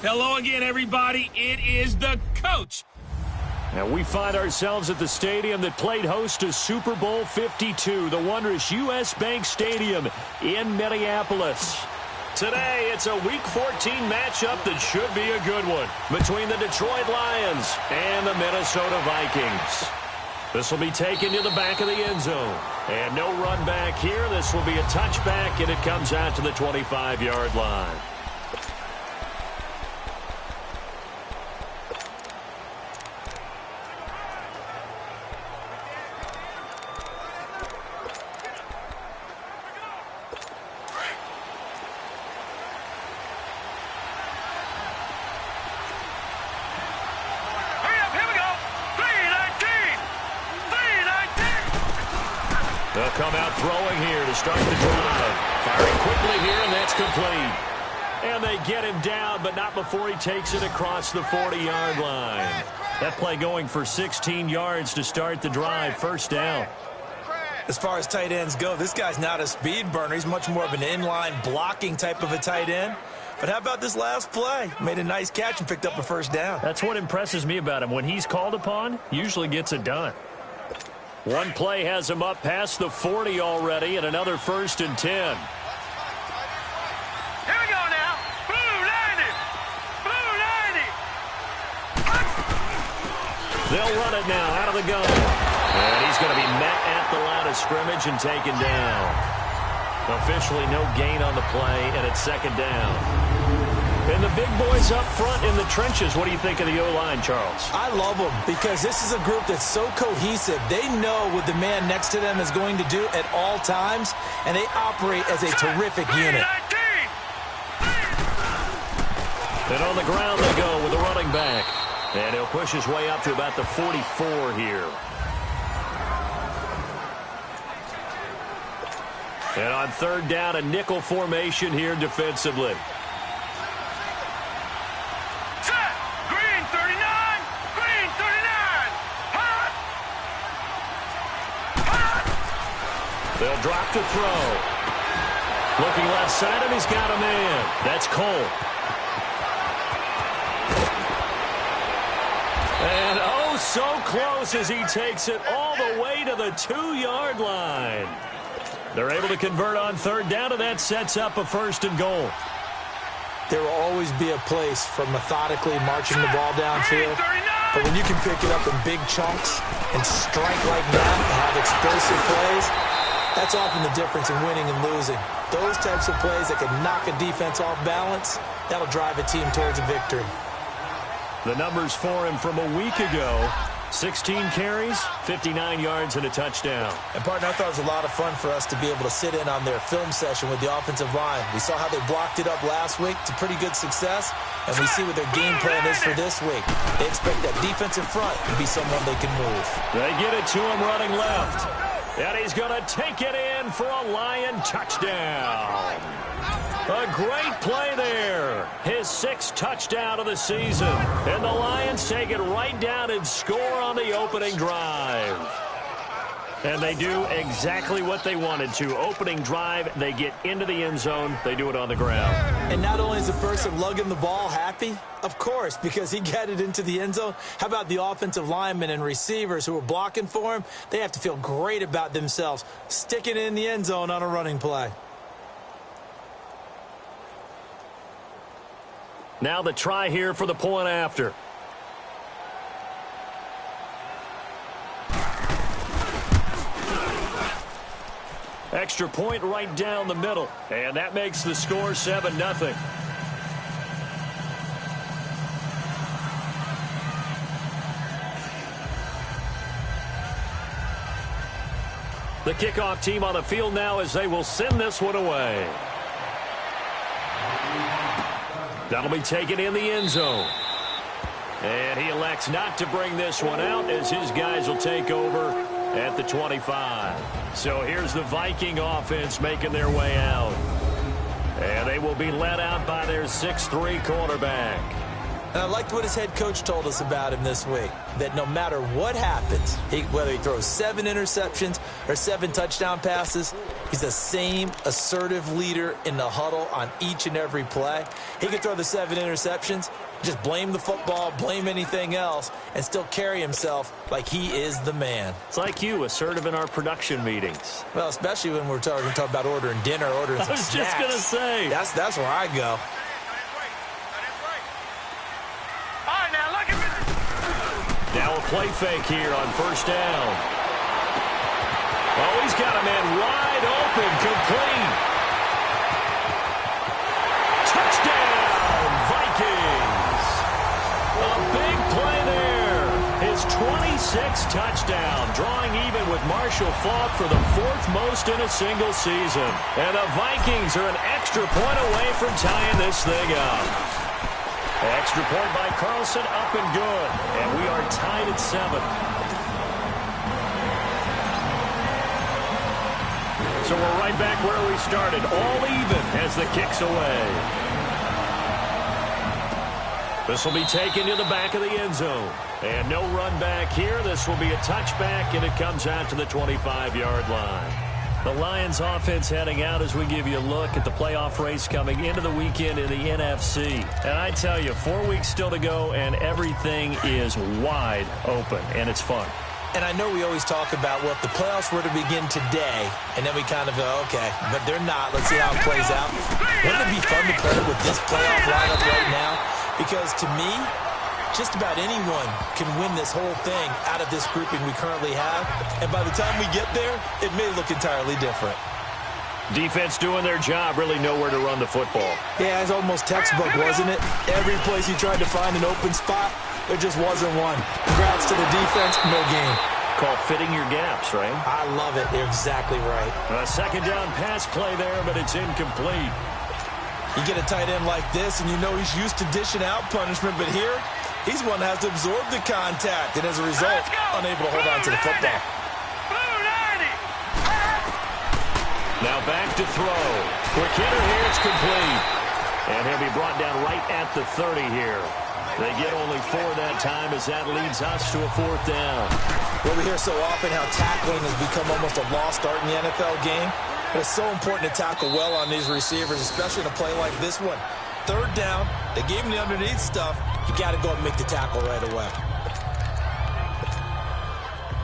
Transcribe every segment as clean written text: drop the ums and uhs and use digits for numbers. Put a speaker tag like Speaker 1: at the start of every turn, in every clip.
Speaker 1: Hello again, everybody. It is the coach.
Speaker 2: And we find ourselves at the stadium that played host to Super Bowl 52, the wondrous U.S. Bank Stadium in Minneapolis. Today, it's a Week 14 matchup that should be a good one between the Detroit Lions and the Minnesota Vikings. This will be taken to the back of the end zone. And no run back here. This will be a touchback, and it comes out to the 25-yard line. They'll come out throwing here to start the drive. Firing quickly here, and that's complete. And they get him down, but not before he takes it across the 40-yard line. That play going for 16 yards to start the drive. First down.
Speaker 3: As far as tight ends go, this guy's not a speed burner. He's much more of an inline blocking type of a tight end. But how about this last play? Made a nice catch and picked up a first down.
Speaker 2: That's what impresses me about him. When he's called upon, usually gets it done. One play has him up past the 40 already, and another 1st and 10.
Speaker 4: Here we go now. Blue 90. Blue 90.
Speaker 2: They'll run it now out of the gun. And he's going to be met at the line of scrimmage and taken down. Officially no gain on the play, and it's second down. And the big boys up front in the trenches. What do you think of the O-line, Charles?
Speaker 3: I love them because this is a group that's so cohesive. They know what the man next to them is going to do at all times, and they operate as a terrific unit.
Speaker 2: And on the ground they go with the running back. And he'll push his way up to about the 44 here. And on third down, a nickel formation here defensively. They'll drop to throw. Looking left side, and he's got a man. That's Cole. And oh, so close as he takes it all the way to the 2-yard line. They're able to convert on third down, and that sets up a 1st and goal.
Speaker 3: There will always be a place for methodically marching the ball downfield. But when you can pick it up in big chunks and strike like that and have explosive plays, that's often the difference in winning and losing. Those types of plays that can knock a defense off balance, that'll drive a team towards a victory.
Speaker 2: The numbers for him from a week ago: 16 carries, 59 yards, and a touchdown.
Speaker 3: And, partner, I thought it was a lot of fun for us to be able to sit in on their film session with the offensive line. We saw how they blocked it up last week to pretty good success, and we see what their game plan is for this week. They expect that defensive front to be someone they can move.
Speaker 2: They get it to him running left. And he's going to take it in for a Lion touchdown. A great play there. His 6th touchdown of the season. And the Lions take it right down and score on the opening drive. And they do exactly what they wanted to. Opening drive, they get into the end zone. They do it on the ground.
Speaker 3: And not only is the person lugging the ball happy, of course, because he got it into the end zone. How about the offensive linemen and receivers who are blocking for him? They have to feel great about themselves, sticking it in the end zone on a running play.
Speaker 2: Now the try here for the point after. Extra point right down the middle. And that makes the score 7-0. The kickoff team on the field now as they will send this one away. That'll be taken in the end zone. And he elects not to bring this one out as his guys will take over at the 25. So here's the Viking offense making their way out. And they will be led out by their 6'3" quarterback.
Speaker 3: And I liked what his head coach told us about him this week, that no matter what happens, whether he throws 7 interceptions or 7 touchdown passes, he's the same assertive leader in the huddle on each and every play. He could throw the 7 interceptions, just blame the football, blame anything else, and still carry himself like he is the man.
Speaker 2: It's like you, assertive in our production meetings.
Speaker 3: Well, especially when we're talking about ordering dinner, ordering some snacks.
Speaker 2: I was just going to say.
Speaker 3: That's where I go.
Speaker 2: Now a play fake here on first down. Oh, he's got a man wide open, complete. Touchdown, Vikings. A big play there. His 26th touchdown, drawing even with Marshall Faulk for the 4th most in a single season. And the Vikings are an extra point away from tying this thing up. Extra point by Carlson, up and good. And we are tied at 7. So we're right back where we started, all even as the kick's away. This will be taken to the back of the end zone. And no run back here. This will be a touchback, and it comes out to the 25-yard line. The Lions offense heading out as we give you a look at the playoff race coming into the weekend in the NFC. And I tell you, 4 weeks still to go, and everything is wide open, and it's fun.
Speaker 3: And I know we always talk about, well, if the playoffs were to begin today, and then we kind of go, okay, but they're not. Let's see how it plays out. Wouldn't it be fun to play with this playoff lineup right now? Because to me, just about anyone can win this whole thing out of this grouping we currently have. And by the time we get there, it may look entirely different.
Speaker 2: Defense doing their job, really nowhere to run the football.
Speaker 3: Yeah, it's almost textbook, wasn't it? Every place he tried to find an open spot, there just wasn't one. Congrats to the defense, no gain.
Speaker 2: Called fitting your gaps, right?
Speaker 3: I love it. You're exactly right.
Speaker 2: A second down pass play there, but it's incomplete.
Speaker 3: You get a tight end like this, and you know he's used to dishing out punishment, but here, he's one that has to absorb the contact, and as a result, unable to hold on to the football.
Speaker 2: Now back to throw. Quick hitter here, it's complete. And he'll be brought down right at the 30 here. They get only 4 that time as that leads us to a 4th down.
Speaker 3: Well, we hear so often how tackling has become almost a lost art in the NFL game. But it's so important to tackle well on these receivers, especially in a play like this one. 3rd down, they gave him the underneath stuff. You got to go and make the tackle right away.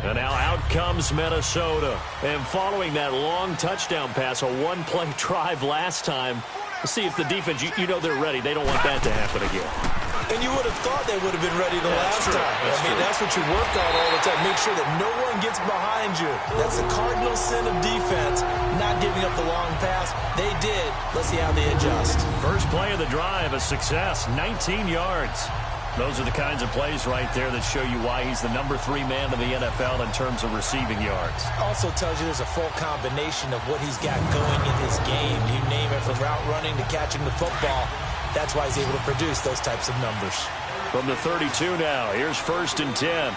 Speaker 2: And now out comes Minnesota. And following that long touchdown pass, a one-play drive last time, let's see if the defense, you know they're ready. They don't want that to happen again.
Speaker 3: And you would have thought they would have been ready the last time. That's what you work on all the time. Make sure that no one gets behind you. That's the cardinal sin of defense, not giving up the long pass. They did. Let's see how they adjust.
Speaker 2: First play of the drive, a success, 19 yards. Those are the kinds of plays right there that show you why he's the number 3 man in the NFL in terms of receiving yards.
Speaker 3: Also tells you there's a full combination of what he's got going in his game. You name it, from route running to catching the football. That's why he's able to produce those types of numbers.
Speaker 2: From the 32 now, here's 1st and 10.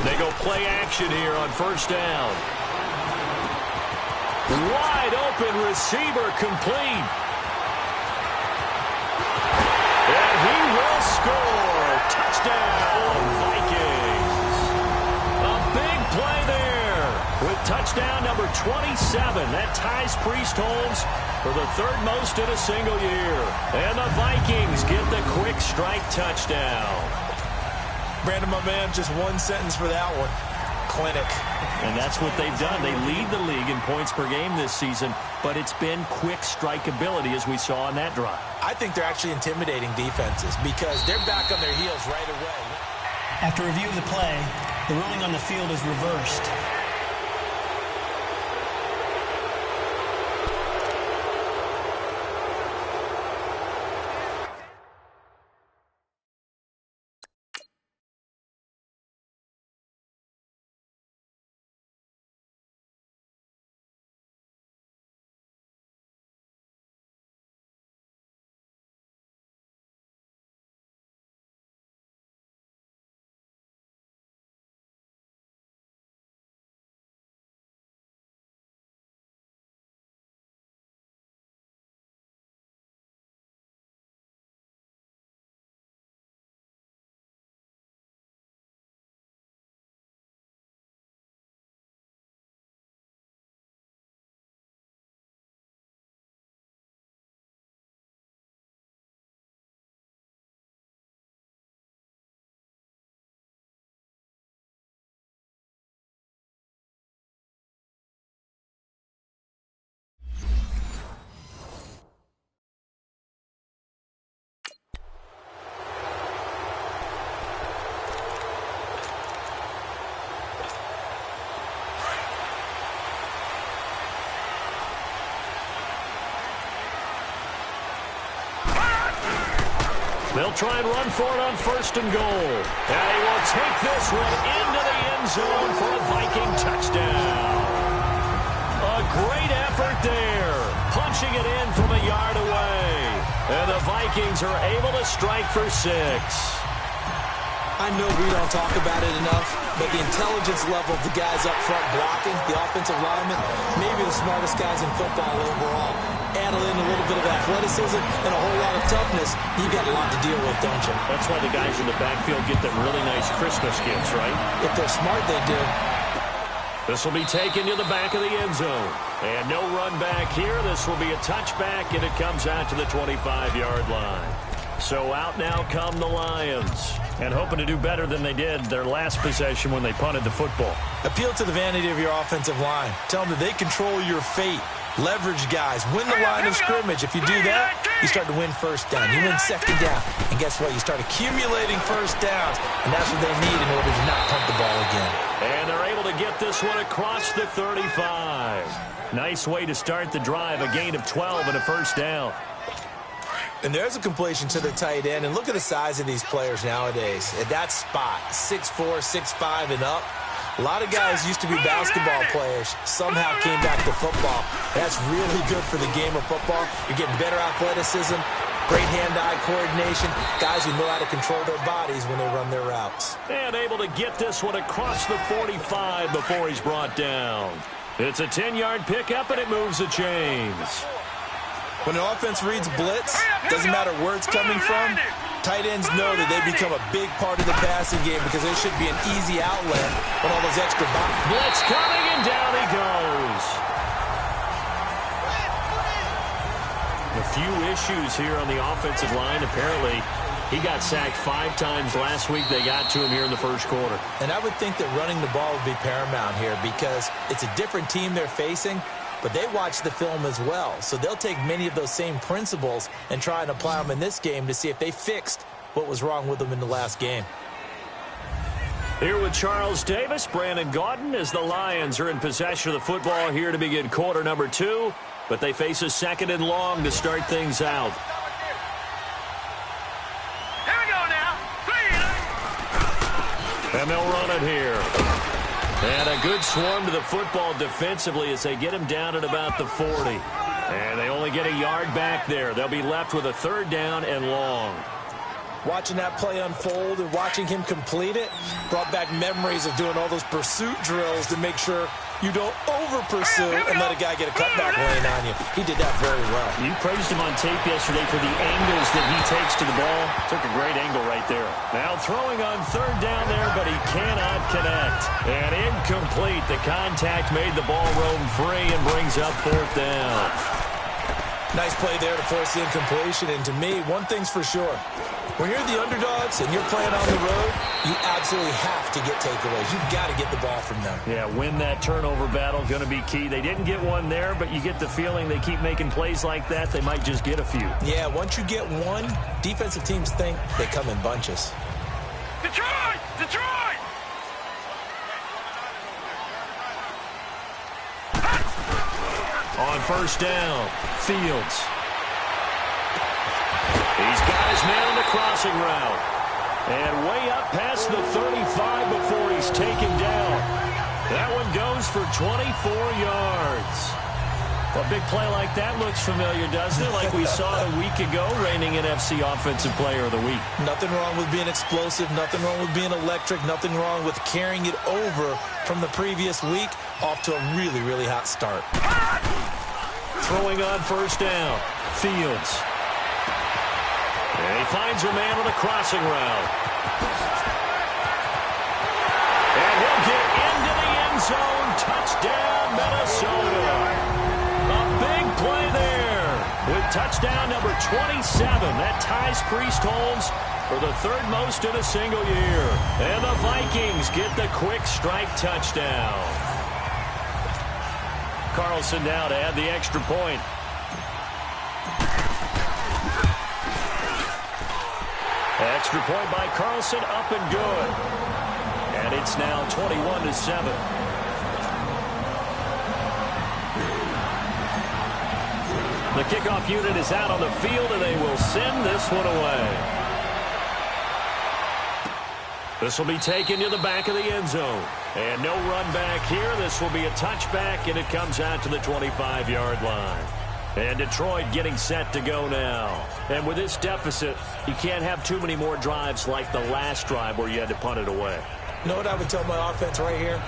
Speaker 2: They go play action here on 1st down. Wide open receiver, complete. And he will score. Touchdown, Vikings. A big play there with touchdown number 27. That ties Priest-Holmes for the 3rd most in a single year. And the Vikings get the quick strike touchdown.
Speaker 3: Brandon, my man, just one sentence for that one. Clinic.
Speaker 2: And that's what they've done. They lead the league in points per game this season, but it's been quick strike ability as we saw on that drive.
Speaker 3: I think they're actually intimidating defenses because they're back on their heels right away.
Speaker 5: After review of the play, the ruling on the field is reversed.
Speaker 2: They'll try and run for it on 1st and goal. And he will take this one into the end zone for a Viking touchdown. A great effort there, punching it in from a yard away. And the Vikings are able to strike for 6.
Speaker 3: I know we don't talk about it enough, but the intelligence level of the guys up front blocking, the offensive linemen, maybe the smartest guys in football overall. Add in a little bit of athleticism and a whole lot of toughness, you got a lot to deal with, don't you?
Speaker 2: That's why the guys in the backfield get them really nice Christmas gifts, right?
Speaker 3: If they're smart, they do.
Speaker 2: This will be taken to the back of the end zone. And no run back here. This will be a touchback, and it comes out to the 25-yard line. So out now come the Lions. And hoping to do better than they did their last possession when they punted the football.
Speaker 3: Appeal to the vanity of your offensive line. Tell them that they control your fate. Leverage guys. Win the line of scrimmage. If you do that, you start to win first down. You win second down. And guess what? You start accumulating first downs. And that's what they need in order to not punt the ball again.
Speaker 2: And they're able to get this one across the 35. Nice way to start the drive. A gain of 12 and a first down.
Speaker 3: And there's a completion to the tight end. And look at the size of these players nowadays. At that spot, 6'4", 6'5", and up. A lot of guys used to be basketball players, somehow came back to football. That's really good for the game of football. You're getting better athleticism, great hand-eye coordination, guys who know how to control their bodies when they run their routes.
Speaker 2: And able to get this one across the 45 before he's brought down. It's a 10-yard pickup, and it moves the chains.
Speaker 3: When an offense reads blitz, doesn't matter where it's coming from, tight ends know that they become a big part of the passing game because there should be an easy outlet when all those extra boxes.
Speaker 2: Blitz coming, and down he goes. A few issues here on the offensive line. Apparently, he got sacked 5 times last week. They got to him here in the first quarter.
Speaker 3: And I would think that running the ball would be paramount here because it's a different team they're facing, but they watch the film as well. So they'll take many of those same principles and try and apply them in this game to see if they fixed what was wrong with them in the last game.
Speaker 2: Here with Charles Davis, Brandon Gaudin, as the Lions are in possession of the football here to begin quarter number 2. But they face a 2nd and long to start things out.
Speaker 4: Here we go now. 3.
Speaker 2: And they'll run it here. And a good swarm to the football defensively as they get him down at about the 40. And they only get a yard back there. They'll be left with a 3rd down and long.
Speaker 3: Watching that play unfold and watching him complete it brought back memories of doing all those pursuit drills to make sure you don't over-pursue and let a guy get a cutback lane on you. He did that very well.
Speaker 2: You praised him on tape yesterday for the angles that he takes to the ball. Took a great angle right there. Now throwing on 3rd down there, but he cannot connect. And incomplete. The contact made the ball roam free and brings up 4th down.
Speaker 3: Nice play there to force the incompletion. And to me, one thing's for sure. When you're the underdogs and you're playing on the road, you absolutely have to get takeaways. You've got to get the ball from them.
Speaker 2: Yeah, win that turnover battle, going to be key. They didn't get one there, but you get the feeling they keep making plays like that, they might just get a few.
Speaker 3: Yeah, once you get one, defensive teams think they come in bunches.
Speaker 4: Detroit! Detroit!
Speaker 2: On 1st down, Fields. He's got his man on the crossing route. And way up past the 35 before he's taken down. That one goes for 24 yards. A big play like that looks familiar, doesn't it? Like we saw a week ago, reigning NFC Offensive Player of the Week.
Speaker 3: Nothing wrong with being explosive. Nothing wrong with being electric. Nothing wrong with carrying it over from the previous week off to a really, really hot start.
Speaker 2: Throwing on 1st down, Fields. And he finds a man on the crossing route. And he'll get into the end zone. Touchdown, Minnesota. A big play there with touchdown number 27. That ties Priest Holmes for the 3rd most in a single year. And the Vikings get the quick strike touchdown. Carlson now to add the extra point. Extra point by Carlson, up and good. And it's now 21-7. The kickoff unit is out on the field, and they will send this one away. This will be taken to the back of the end zone. And no run back here. This will be a touchback, and it comes out to the 25-yard line. And Detroit getting set to go now. And with this deficit, you can't have too many more drives like the last drive where you had to punt it away.
Speaker 3: You know what I would tell my offense right here?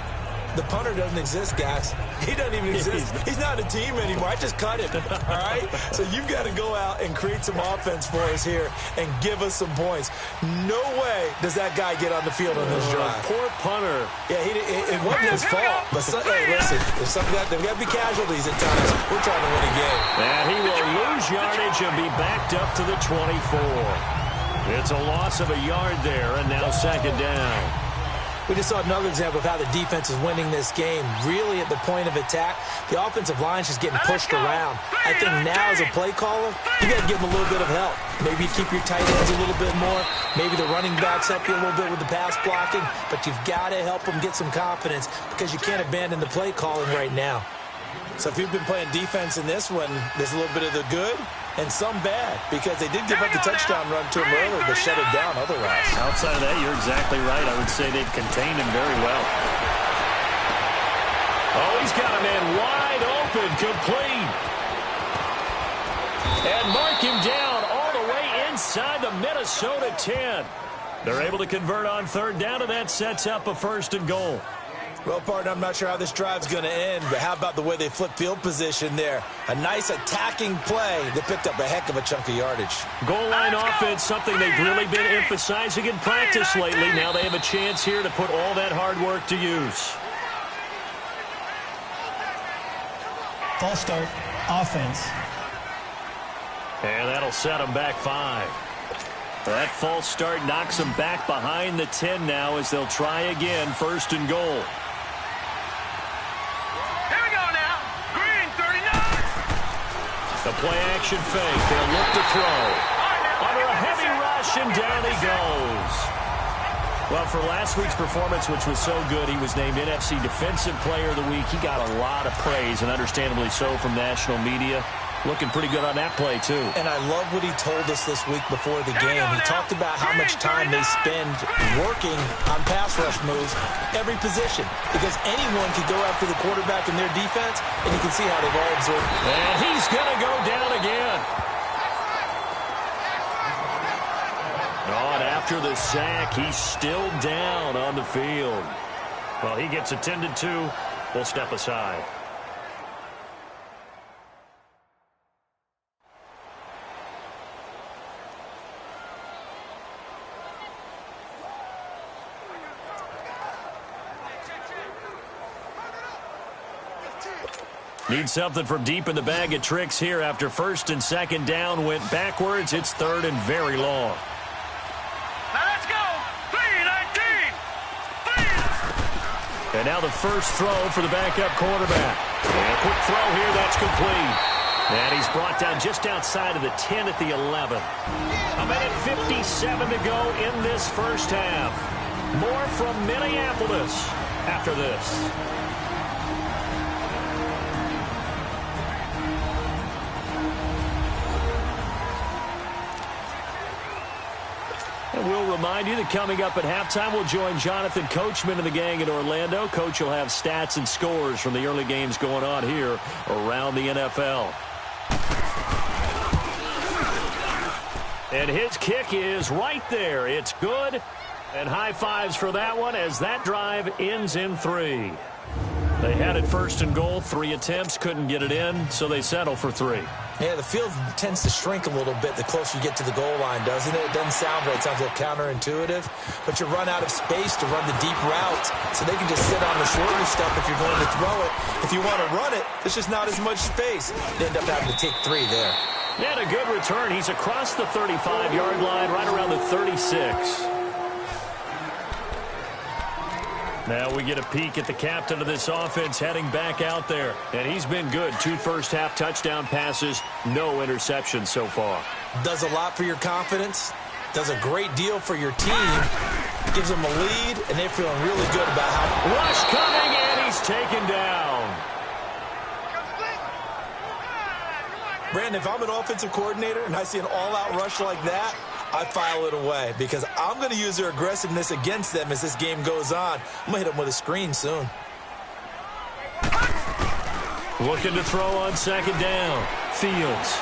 Speaker 3: The punter doesn't exist, guys. He doesn't even exist. He's not a team anymore. I just cut him, all right? So you've got to go out and create some offense for us here and give us some points. No way does that guy get on the field on this drive.
Speaker 2: Poor punter.
Speaker 3: Yeah, it wasn't his fault. But, hey, listen, there's got to be casualties at times. We're trying to win a game.
Speaker 2: And he will lose yardage and be backed up to the 24. It's a loss of a yard there, and now second down.
Speaker 3: We just saw another example of how the defense is winning this game. Really at the point of attack, the offensive line is just getting pushed around. I think now as a play caller, you got to give them a little bit of help. Maybe you keep your tight ends a little bit more. Maybe the running backs help you a little bit with the pass blocking. But you've got to help them get some confidence because you can't abandon the play calling right now. So if you've been playing defense in this one, there's a little bit of the good and some bad because they did give up the touchdown run to him earlier but shut it down otherwise.
Speaker 2: Outside of that, you're exactly right. I would say they've contained him very well. Oh, he's got a man wide open, complete. And mark him down all the way inside the Minnesota 10. They're able to convert on third down, and that sets up a 1st and goal.
Speaker 3: Well, partner, I'm not sure how this drive's going to end, but how about the way they flip field position there? A nice attacking play that picked up a heck of a chunk of yardage.
Speaker 2: Goal line offense, something they've really been emphasizing in practice lately. Now they have a chance here to put all that hard work to use.
Speaker 5: False start, offense.
Speaker 2: And that'll set them back 5. That false start knocks them back behind the 10 now as they'll try again, 1st and goal.
Speaker 4: Here we go now. Green, 39.
Speaker 2: The play-action fake. They'll look to throw. Under a heavy rush, and down he goes. Well, for last week's performance, which was so good, he was named NFC Defensive Player of the Week. He got a lot of praise, and understandably so, from national media. Looking pretty good on that play, too.
Speaker 3: And I love what he told us this week before the game. He talked about how much time they spend working on pass rush moves, every position, because anyone could go after the quarterback in their defense, and you can see how they've all absorbed.
Speaker 2: And he's going to go down again. Oh, and after the sack, he's still down on the field. Well, he gets attended to. We'll step aside. Need something from deep in the bag of tricks here after 1st and 2nd down went backwards. It's 3rd and very long.
Speaker 4: Now let's go. 3-19.
Speaker 2: And now the first throw for the backup quarterback. And a quick throw here, that's complete. And he's brought down just outside of the 10 at the 11. A minute 57 to go in this first half. More from Minneapolis after this. And we'll remind you that coming up at halftime, we'll join Jonathan Coachman and the gang in Orlando. Coach will have stats and scores from the early games going on here around the NFL. And his kick is right there. It's good. And high fives for that one as that drive ends in 3. They had it 1st and goal, 3 attempts, couldn't get it in, so they settle for 3.
Speaker 3: Yeah, the field tends to shrink a little bit the closer you get to the goal line, doesn't it? It doesn't sound right. It sounds a little counterintuitive. But you run out of space to run the deep routes, so they can just sit on the shorter stuff if you're going to throw it. If you want to run it, there's just not as much space. They end up having to take 3 there.
Speaker 2: And a good return. He's across the 35-yard line, right around the 36. Now we get a peek at the captain of this offense heading back out there. And he's been good. 2 first-half touchdown passes, no interceptions so far.
Speaker 3: Does a lot for your confidence. Does a great deal for your team. Gives them a lead, and they're feeling really good about how...
Speaker 2: Rush coming, and he's taken down.
Speaker 3: Brandon, if I'm an offensive coordinator and I see an all-out rush like that, I file it away because I'm going to use their aggressiveness against them as this game goes on. I'm going to hit them with a screen soon.
Speaker 2: Looking to throw on second down. Fields.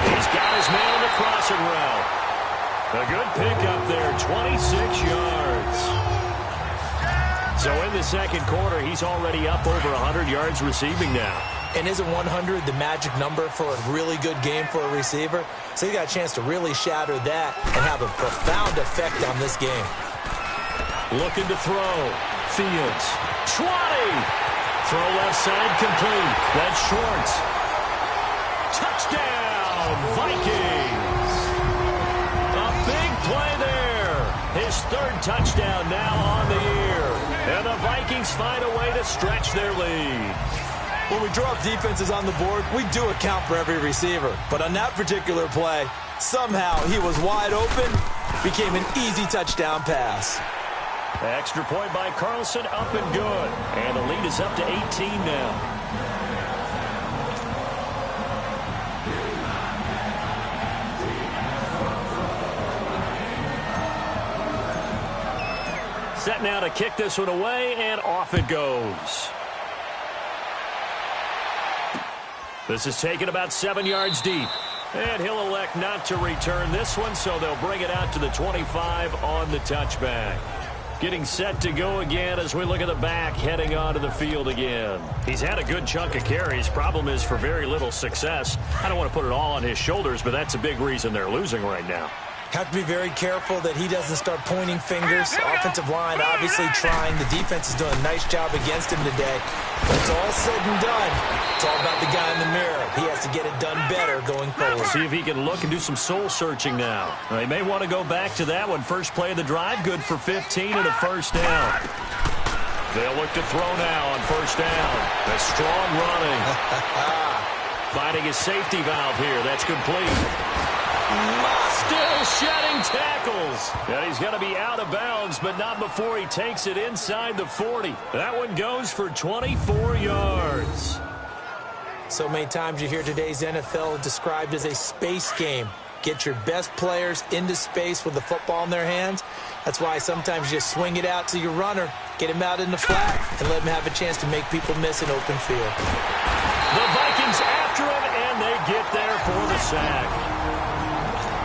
Speaker 2: He's got his man on the crossing route. A good pickup there, 26 yards. So in the second quarter, he's already up over 100 yards receiving now.
Speaker 3: And isn't 100 the magic number for a really good game for a receiver? So he got a chance to really shatter that and have a profound effect on this game.
Speaker 2: Looking to throw. Fields. 20. Throw left side complete. That's Schwartz. Touchdown, Vikings. A big play there. His third touchdown now on the year. And the Vikings find a way to stretch their lead.
Speaker 3: When we draw up defenses on the board, we do account for every receiver. But on that particular play, somehow he was wide open, became an easy touchdown pass.
Speaker 2: Extra point by Carlson, up and good. And the lead is up to 18 now. Set now to kick this one away, and off it goes. This is taken about 7 yards deep. And he'll elect not to return this one, so they'll bring it out to the 25 on the touchback. Getting set to go again as we look at the back, heading onto the field again. He's had a good chunk of carries. Problem is for very little success. I don't want to put it all on his shoulders, but that's a big reason they're losing right now.
Speaker 3: Have to be very careful that he doesn't start pointing fingers. Offensive line obviously trying. The defense is doing a nice job against him today. When it's all said and done, it's all about the guy in the mirror. He has to get it done better going forward.
Speaker 2: See if he can look and do some soul searching now. They may want to go back to that one. First play of the drive, good for 15 and a first down. They'll look to throw now on first down. A strong running. Finding his safety valve here. That's complete. Still shedding tackles. And he's going to be out of bounds, but not before he takes it inside the 40. That one goes for 24 yards.
Speaker 3: So many times you hear today's NFL described as a space game. Get your best players into space with the football in their hands. That's why sometimes you swing it out to your runner, get him out in the flat, and let him have a chance to make people miss an open field.
Speaker 2: The Vikings after him, and they get there for the sack.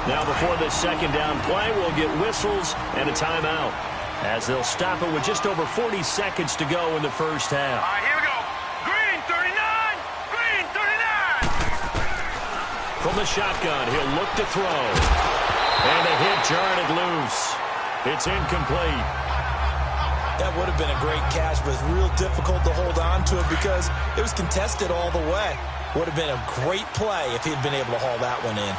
Speaker 2: Now before this second down play, we'll get whistles and a timeout as they'll stop it with just over 40 seconds to go in the first half.
Speaker 4: All right, here we go. Green 39. Green 39.
Speaker 2: From the shotgun, he'll look to throw. And a hit jarred it loose. It's incomplete.
Speaker 3: That would have been a great catch, but it's real difficult to hold on to it because it was contested all the way. Would have been a great play if he'd been able to haul that one in.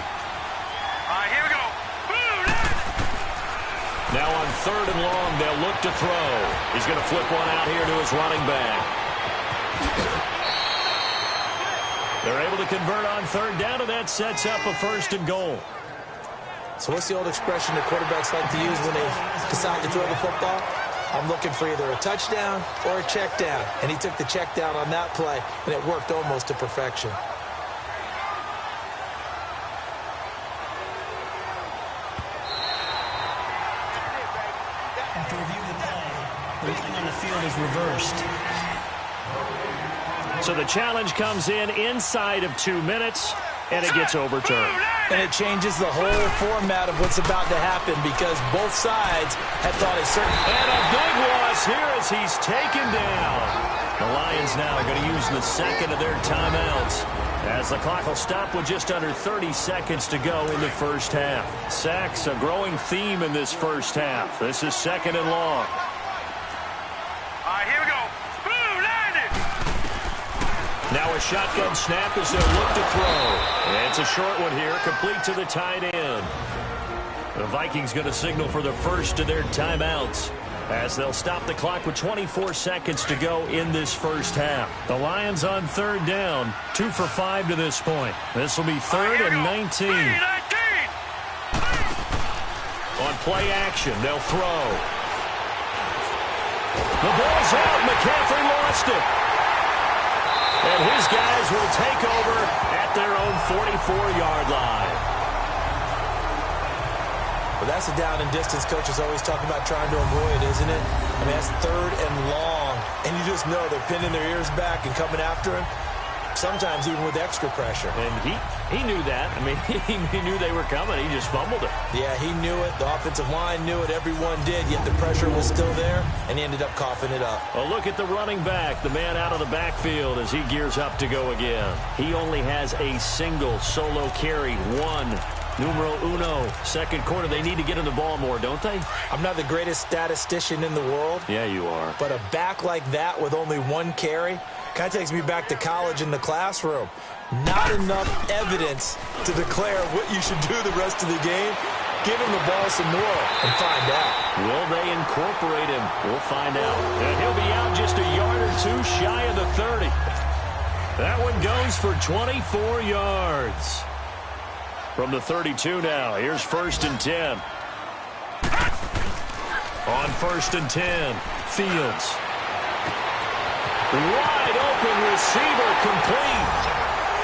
Speaker 4: All right, here we go.
Speaker 2: Now on third and long, they'll look to throw. He's going to flip one out here to his running back. They're able to convert on third down, and that sets up a first and goal.
Speaker 3: So what's the old expression that quarterbacks like to use when they decide to throw the football? I'm looking for either a touchdown or a check down. And he took the check down on that play, and it worked almost to perfection.
Speaker 5: After reviewing the play, the ruling on the field is reversed.
Speaker 2: So the challenge comes in inside of 2 minutes, and it gets overturned.
Speaker 3: And it changes the whole format of what's about to happen because both sides had thought a certain...
Speaker 2: And a big loss here as he's taken down. The Lions now are going to use the second of their timeouts as the clock will stop with just under 30 seconds to go in the first half. Sacks, a growing theme in this first half. This is second and long.
Speaker 4: All right, here we go. Landed.
Speaker 2: Now a shotgun snap as they'll look to throw. And it's a short one here, complete to the tight end. The Vikings going to signal for the first of their timeouts as they'll stop the clock with 24 seconds to go in this first half. The Lions on third down, 2 for 5 to this point. This will be third and 19. On play action, they'll throw. The ball's out. McCaffrey lost it. And his guys will take over at their own 44-yard line.
Speaker 3: Well, that's the down and distance coaches always talk about trying to avoid, isn't it? I mean, that's 3rd and long, and you just know they're pinning their ears back and coming after him, sometimes even with extra pressure.
Speaker 2: And he knew that. I mean, he knew they were coming. He just fumbled it.
Speaker 3: Yeah, he knew it. The offensive line knew it. Everyone did, yet the pressure was still there, and he ended up coughing it up.
Speaker 2: Well, look at the running back, the man out of the backfield as he gears up to go again. He only has a single solo carry, numero uno, second quarter. They need to get him the ball more, don't they?
Speaker 3: I'm not the greatest statistician in the world.
Speaker 2: Yeah, you are.
Speaker 3: But a back like that with only 1 carry kind of takes me back to college in the classroom. Not enough evidence to declare what you should do the rest of the game. Give him the ball some more and find out.
Speaker 2: Will they incorporate him? We'll find out. And he'll be out just a yard or 2 shy of the 30. That one goes for 24 yards. From the 32 now, here's 1st and 10. On 1st and 10, Fields. Wide open receiver, complete.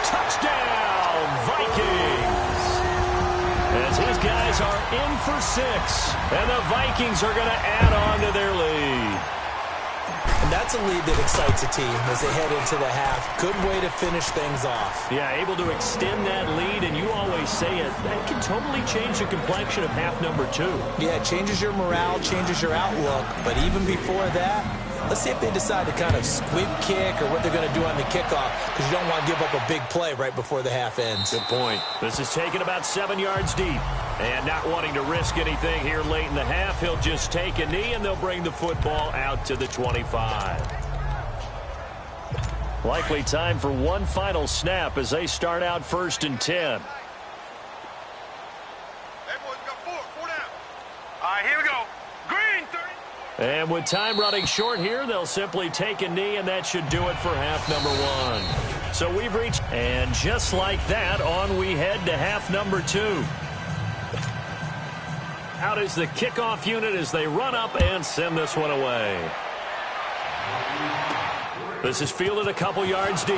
Speaker 2: Touchdown, Vikings. As his guys are in for 6, and the Vikings are going to add on to their lead.
Speaker 3: And that's a lead that excites a team as they head into the half. Good way to finish things off.
Speaker 2: Yeah, able to extend that lead, and you always say it, that can totally change the complexion of half number 2.
Speaker 3: Yeah, it changes your morale, changes your outlook. But even before that, let's see if they decide to kind of squib kick or what they're going to do on the kickoff, because you don't want to give up a big play right before the half ends.
Speaker 2: Good point. This is taken about 7 yards deep. And not wanting to risk anything here late in the half, he'll just take a knee, and they'll bring the football out to the 25. Likely time for one final snap as they start out 1st and 10.
Speaker 4: Hey, boys, we got 4 down. All right, here we go. Green, 30.
Speaker 2: And with time running short here, they'll simply take a knee, and that should do it for half number 1. So we've reached, and just like that, on we head to half number 2. Out is the kickoff unit as they run up and send this one away. This is fielded a couple yards deep.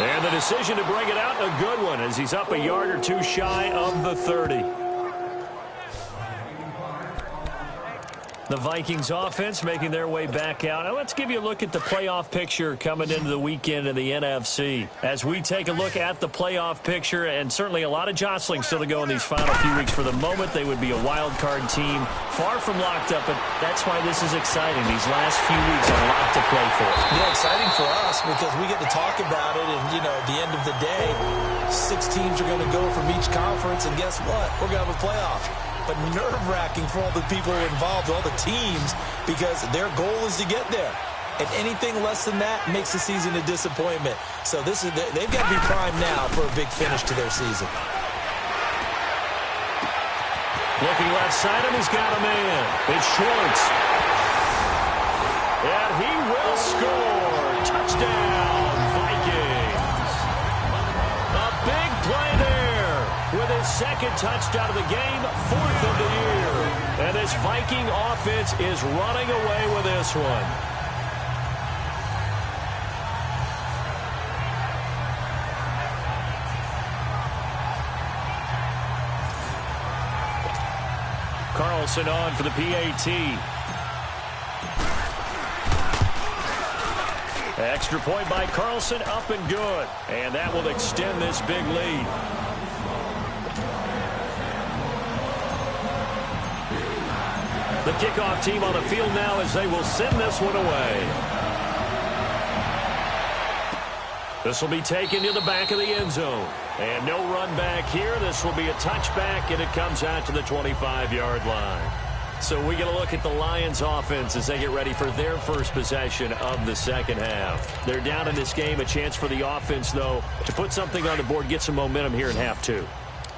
Speaker 2: And the decision to bring it out, a good one, as he's up a yard or 2 shy of the 30. The Vikings offense making their way back out. Now let's give you a look at the playoff picture coming into the weekend in the NFC. As we take a look at the playoff picture, and certainly a lot of jostling still to go in these final few weeks. For the moment, they would be a wild card team, far from locked up, but that's why this is exciting. These last few weeks are a lot to play for.
Speaker 3: Yeah, exciting for us because we get to talk about it, and, you know, at the end of the day, 6 teams are going to go from each conference, and guess what? We're going to have a playoff. But nerve-wracking for all the people involved, all the teams, because their goal is to get there. And anything less than that makes the season a disappointment. So they've got to be primed now for a big finish to their season.
Speaker 2: Looking left side, and he's got a man. It's Schwartz. And he will score. Touchdown, Vikings. A big play there. With his 2nd touchdown of the game, 4th of the year. And this Viking offense is running away with this one. Carlson on for the PAT. Extra point by Carlson, up and good. And that will extend this big lead. The kickoff team on the field now as they will send this one away. This will be taken to the back of the end zone. And no run back here. This will be a touchback, and it comes out to the 25-yard line. So we get a look at the Lions offense as they get ready for their first possession of the second half. They're down in this game. A chance for the offense, though, to put something on the board, get some momentum here in half 2.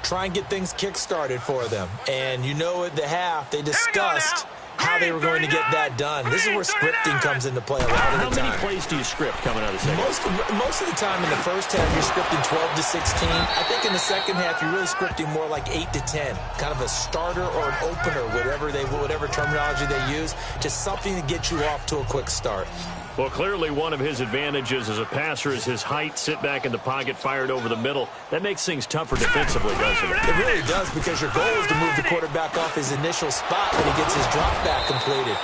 Speaker 3: Try and get things kick-started for them. And you know at the half, they discussed how they were going to get that done. This is where scripting comes into play a lot of the time.
Speaker 2: How many plays do you script coming out of the second half?
Speaker 3: Most of the time in the first half, you're scripting 12 to 16. I think in the second half, you're really scripting more like 8 to 10. Kind of a starter or an opener, whatever terminology they use. Just something to get you off to a quick start.
Speaker 2: Well, clearly one of his advantages as a passer is his height. Sit back in the pocket, fired over the middle. That makes things tougher defensively, doesn't it?
Speaker 3: It really does, because your goal is to move the quarterback off his initial spot when he gets his drop back completed.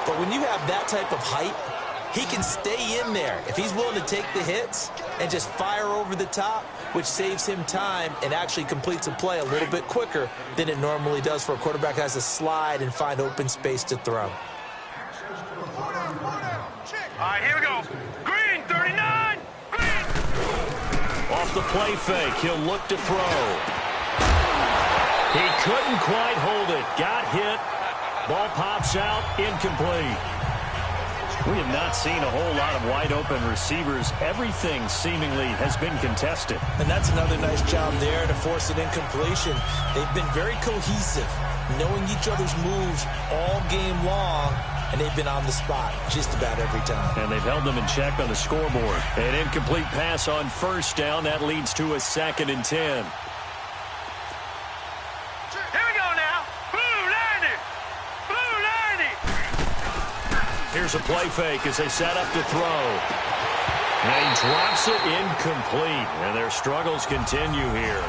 Speaker 3: But when you have that type of height, he can stay in there if he's willing to take the hits and just fire over the top, which saves him time and actually completes a play a little bit quicker than it normally does for a quarterback who has to slide and find open space to throw.
Speaker 4: All right, here we go. Green, 39. Green.
Speaker 2: Off the play fake, he'll look to throw. He couldn't quite hold it. Got hit. Ball pops out, incomplete. We have not seen a whole lot of wide-open receivers. Everything seemingly has been contested.
Speaker 3: And that's another nice job there to force an incompletion. They've been very cohesive, knowing each other's moves all game long, and they've been on the spot just about every time.
Speaker 2: And they've held them in check on the scoreboard. An incomplete pass on first down. That leads to a 2nd and 10.
Speaker 4: Here we go now. Blue 90. Blue 90.
Speaker 2: Here's a play fake as they set up to throw. And he drops it incomplete. And their struggles continue here.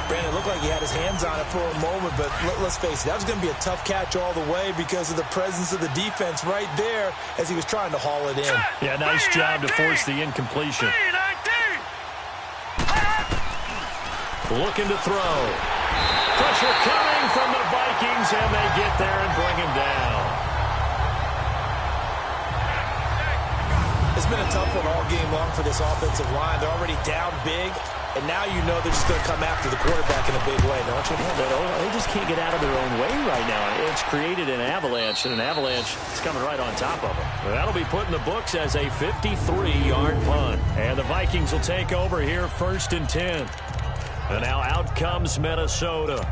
Speaker 3: Brandon, it looked like he had his hands on it for a moment, but let's face it, that was going to be a tough catch all the way because of the presence of the defense right there as he was trying to haul it in.
Speaker 2: Yeah, nice job to force the incompletion. Looking to throw. Pressure coming from the Vikings, and they get there and bring him down.
Speaker 3: It's been a tough one all game long for this offensive line. They're already down big, and now you know they're just going to come after the quarterback in a big way, don't you?
Speaker 2: They just can't get out of their own way right now. It's created an avalanche, and an avalanche is coming right on top of them. That'll be put in the books as a 53-yard punt. And the Vikings will take over here, 1st and 10. And now out comes Minnesota.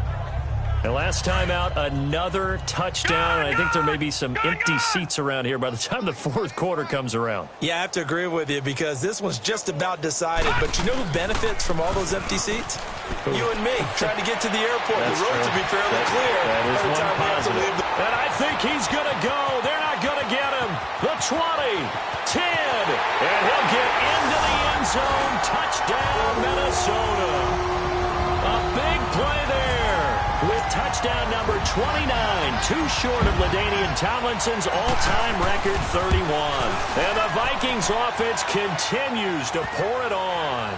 Speaker 2: And last time out, another touchdown. I think there may be some empty seats around here by the time the 4th quarter comes around.
Speaker 3: Yeah, I have to agree with you because this one's just about decided. But you know who benefits from all those empty seats? You and me, trying to get to the airport.
Speaker 2: That's
Speaker 3: the roads will be fairly clear.
Speaker 2: That is
Speaker 3: by the
Speaker 2: one
Speaker 3: time we have to
Speaker 2: positive.
Speaker 3: leave the
Speaker 2: And I think he's going to go. They're not going to get him. The 20, 10, and he'll get into the end zone. Touchdown, Minnesota. A big play there with touchdown number 29, too short of LaDainian Tomlinson's all-time record 31. And the Vikings offense continues to pour it on.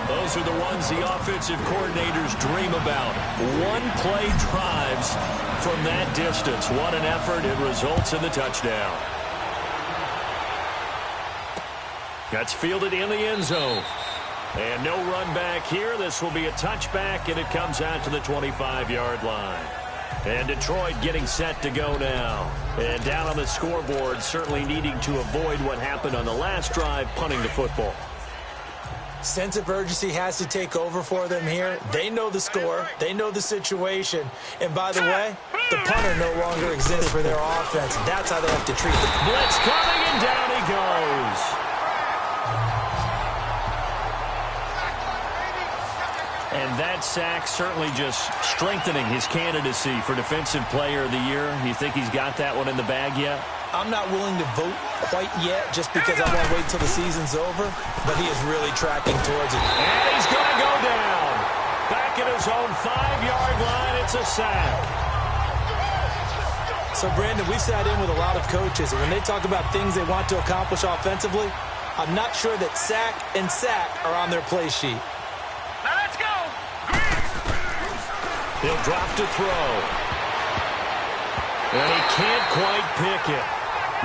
Speaker 2: Those are the ones the offensive coordinators dream about. One-play drives from that distance. What an effort. It results in the touchdown. That's fielded in the end zone. And no run back here. This will be a touchback, and it comes out to the 25-yard line. And Detroit getting set to go now. And down on the scoreboard, certainly needing to avoid what happened on the last drive, punting the football.
Speaker 3: Sense of urgency has to take over for them here. They know the score. They know the situation. And by the way, the punter no longer exists for their offense. That's how they have to treat the
Speaker 2: blitz coming, and down he goes. And that sack certainly just strengthening his candidacy for Defensive Player of the Year. You think he's got that one in the bag yet?
Speaker 3: I'm not willing to vote quite yet just because I want to wait till the season's over, but he is really tracking towards it.
Speaker 2: And he's going to go down. Back at his own 5-yard line, it's a sack.
Speaker 3: So, Brandon, we've sat in with a lot of coaches, and when they talk about things they want to accomplish offensively, I'm not sure that sack and sack are on their play sheet.
Speaker 4: Now let's go.
Speaker 2: He'll drop to throw. And he can't quite pick it.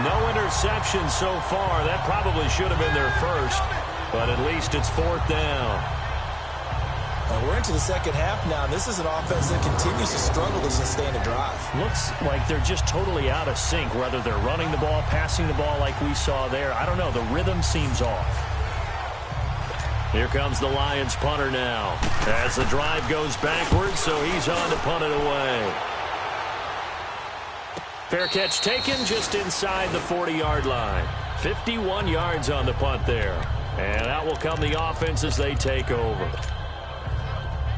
Speaker 2: No interception so far. That probably should have been their first. But at least it's 4th down.
Speaker 3: We're into the second half now, and this is an offense that continues to struggle to sustain a drive.
Speaker 2: Looks like they're just totally out of sync, whether they're running the ball, passing the ball like we saw there. I don't know. The rhythm seems off. Here comes the Lions punter now. As the drive goes backwards, so he's on to punt it away. Fair catch taken just inside the 40-yard line. 51 yards on the punt there. And out will come the offense as they take over.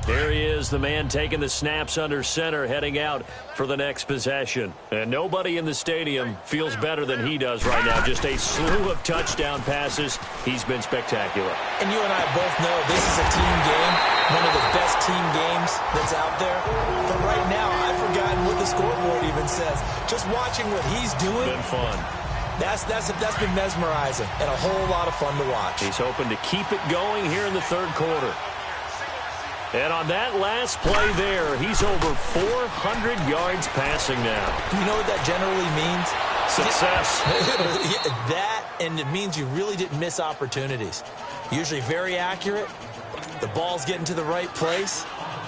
Speaker 2: Here he is, the man taking the snaps under center, heading out for the next possession. And nobody in the stadium feels better than he does right now. Just a slew of touchdown passes. He's been spectacular.
Speaker 3: And you and I both know this is a team game, one of the best team games that's out there. But right now, I've forgotten what the scoreboard even says. Just watching what he's doing.
Speaker 2: Been fun.
Speaker 3: That's been mesmerizing and a whole lot of fun to watch.
Speaker 2: He's hoping to keep it going here in the third quarter. And on that last play there, he's over 400 yards passing now.
Speaker 3: You know what that generally means?
Speaker 2: Success.
Speaker 3: That, and it means you really didn't miss opportunities. Usually very accurate. The ball's getting to the right place.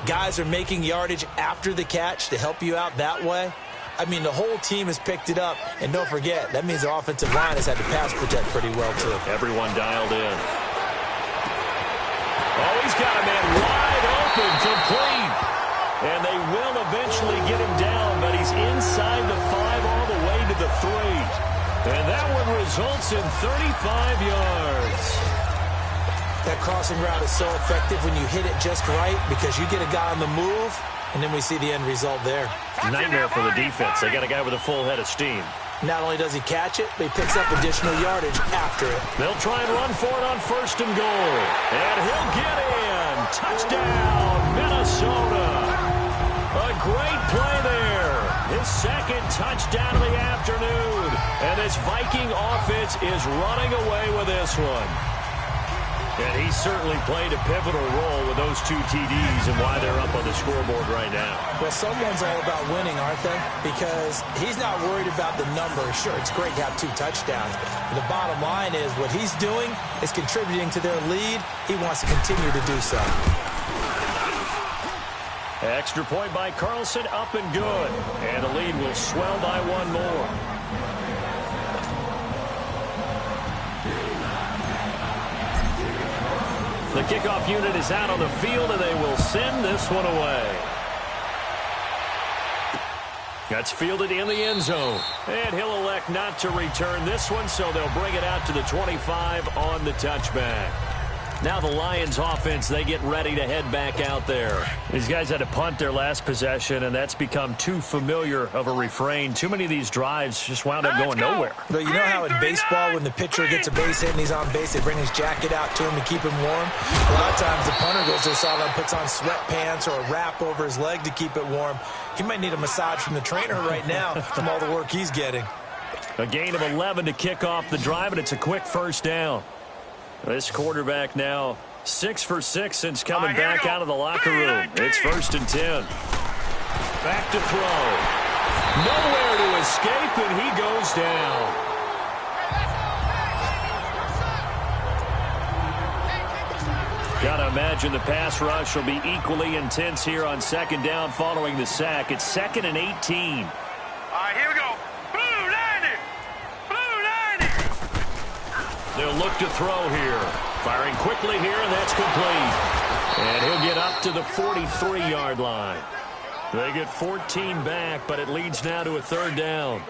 Speaker 3: Guys are making yardage after the catch to help you out that way. I mean, the whole team has picked it up. And don't forget, that means the offensive line has had to pass protect pretty well, too.
Speaker 2: Everyone dialed in. Oh, he's got a man wide open, complete. And they will eventually get him down, but he's inside the 5 all the way to the 3. And that one results in 35 yards.
Speaker 3: That crossing route is so effective when you hit it just right because you get a guy on the move, and then we see the end result there.
Speaker 2: Nightmare for the defense. They got a guy with a full head of steam.
Speaker 3: Not only does he catch it, but he picks up additional yardage after it.
Speaker 2: They'll try and run for it on 1st and goal. And he'll get in. Touchdown, Minnesota. A great play there. His second touchdown of the afternoon. And this Viking offense is running away with this one. And he certainly played a pivotal role with those 2 TDs and why they're up on the scoreboard right now.
Speaker 3: Well, someone's all about winning, aren't they? Because he's not worried about the number. Sure, it's great to have 2 touchdowns. But the bottom line is what he's doing is contributing to their lead. He wants to continue to do so.
Speaker 2: Extra point by Carlson, up and good. And the lead will swell by 1 more. The kickoff unit is out on the field, and they will send this one away. That's fielded in the end zone. And he'll elect not to return this one, so they'll bring it out to the 25 on the touchback. Now the Lions offense, they get ready to head back out there. These guys had to punt their last possession, and that's become too familiar of a refrain. Too many of these drives just wound up going nowhere.
Speaker 3: But you know how in baseball, when the pitcher gets a base hit and he's on base, they bring his jacket out to him to keep him warm? A lot of times the punter goes to the sideline, puts on sweatpants or a wrap over his leg to keep it warm. He might need a massage from the trainer right now from all the work he's getting.
Speaker 2: A gain of 11 to kick off the drive, and it's a quick first down. This quarterback now 6 for 6 since coming back out of the locker room. It's 1st and 10. Back to throw. Nowhere to escape, and he goes down. Gotta imagine the pass rush will be equally intense here on 2nd down following the sack. It's 2nd and 18.
Speaker 4: All right, here we go. Blue 90. Blue 90.
Speaker 2: They'll look to throw here. Firing quickly here, and that's complete. And he'll get up to the 43-yard line. They get 14 back, but it leads now to a 3rd down.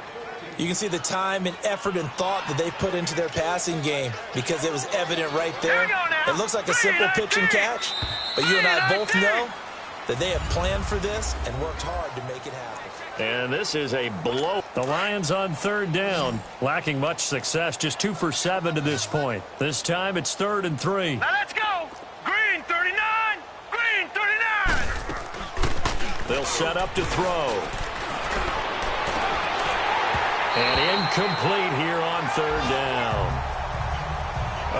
Speaker 3: You can see the time and effort and thought that they put into their passing game because it was evident right there. It looks like a simple pitch and catch, but you and I both know that they have planned for this and worked hard to make it happen.
Speaker 2: And this is a blow. The Lions on 3rd down, lacking much success, just 2 for 7 to this point. This time it's 3rd and 3.
Speaker 4: Now let's go. Green 39. Green 39.
Speaker 2: They'll set up to throw. And incomplete here on 3rd down.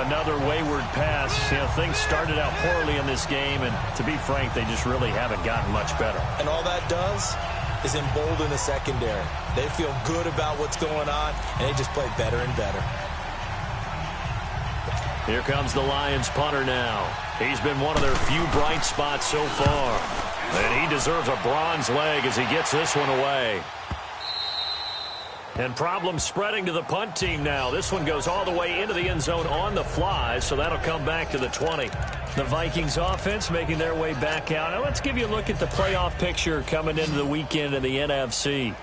Speaker 2: Another wayward pass. You know, things started out poorly in this game, and to be frank, they just really haven't gotten much better.
Speaker 3: And all that does is embolden the secondary. They feel good about what's going on, and they just play better and better.
Speaker 2: Here comes the Lions punter now. He's been one of their few bright spots so far. And he deserves a bronze leg as he gets this one away. And problems spreading to the punt team now. This one goes all the way into the end zone on the fly, so that'll come back to the 20. The Vikings offense making their way back out. Now let's give you a look at the playoff picture coming into the weekend in the NFC.